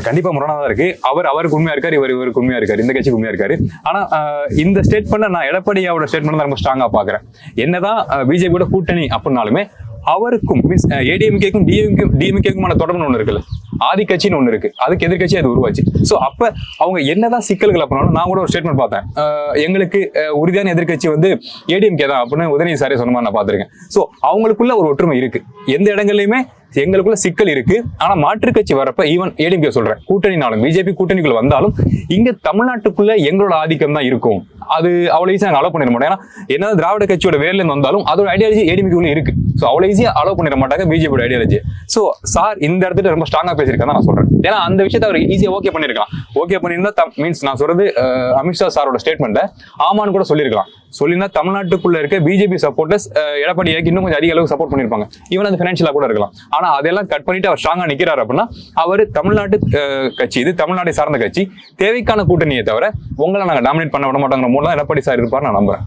கண்டிப்பா முரணாதான் இருக்கு. அவருக்கு உண்மையா இருக்காரு, இவருக்கு உண்மையா இருக்காரு, இந்த கட்சிக்கு உண்மையா இருக்காரு. ஆனா இந்த ஸ்டேட்மெண்ட் நான் எடப்பாடியோட ஸ்டேட்மெண்ட் தான் ரொம்ப ஸ்ட்ராங்கா பாக்குறேன். என்னதான் பிஜேபியோட கூட்டணி அப்படின்னாலுமே அவருக்கும் மீன்ஸ் ஏடிஎம்கேக்கும் டிஎம்கேக்குமான தொடர்பு ஒண்ணு இருக்குல்ல, ஆதிக்கட்சின்னு ஒண்ணு இருக்கு, அதுக்கு எதிர்கட்சி அது உருவாச்சு. சோ அப்ப அவங்க என்னதான் சிக்கல்கள் அப்படின்னாலும் நான் கூட ஒரு ஸ்டேட்மெண்ட் பார்த்தேன், எங்களுக்கு உறுதியான எதிர்கட்சி வந்து ஏடிஎம்கே தான் அப்படின்னு உதயநிதி சாரே சொன்ன மாதிரி நான் பார்த்திருக்கேன். சோ அவங்களுக்குள்ள ஒரு ஒற்றுமை இருக்கு, எந்த இடங்கள்லயுமே எங்களுக்குள்ள சிக்கல் இருக்கு. ஆனா மாற்றுக் கட்சி வரப்ப ஈவன் ஏடிஎம்கே சொல்றேன், கூட்டணினாலும் பிஜேபி கூட்டணிக்குள்ள வந்தாலும் இங்க தமிழ்நாட்டுக்குள்ள எங்களோட ஆதிக்கம் தான் இருக்கும், அது அவ்வளவு ஈஸியா நாங்க அலோவ் பண்ணிட மாட்டோம். ஏன்னா என்னதான் திராவிட கட்சியோட வேர்ல இருந்து வந்தாலும் அதோட ஐடியாலஜி ஏடிஎம்கே இருக்கு. சோ அவ்வளவு ஈஸியா அலோவ் பண்ணிட மாட்டாங்க பிஜேபியோட ஐடியாலஜி. சோ சார் இந்த இடத்துல ரொம்ப ஸ்ட்ராங்கா பேசியிருக்காங்க நான் சொல்றேன். ஏன்னா அந்த விஷயத்தை அவர் ஈஸியா ஓகே பண்ணிருக்கலாம். ஓகே பண்ணியிருந்தா மீன்ஸ் நான் சொல்றது அமித்ஷா சாரோட ஸ்டேட்மெண்ட்ல ஆமான்னு கூட சொல்லியிருக்கலாம். சொல்லினா தமிழ்நாட்டுக்குள்ள இருக்க பிஜேபி சப்போர்ட்டர்ஸ் எடப்பாடியாக்கு இன்னும் கொஞ்சம் அதிக அளவுக்கு சப்போர்ட் பண்ணிருப்பாங்க. ஈவன் அது பினான்சியலா கூட இருக்கலாம். ஆனா அதெல்லாம் கட் பண்ணிட்டு அவர் ஸ்ட்ராங்கா நிக்கிறாரு அப்படின்னா அவர் தமிழ்நாட்டு கட்சி, இது தமிழ்நாட்டை சார்ந்த கட்சி, தேவைக்கான கூட்டணியை தவிர உங்களை நாங்க டாமினேட் பண்ண விட மாட்டோங்கிற மூலம் தான் எடப்பாடி சார் இருப்பார் நான் நம்புறேன்.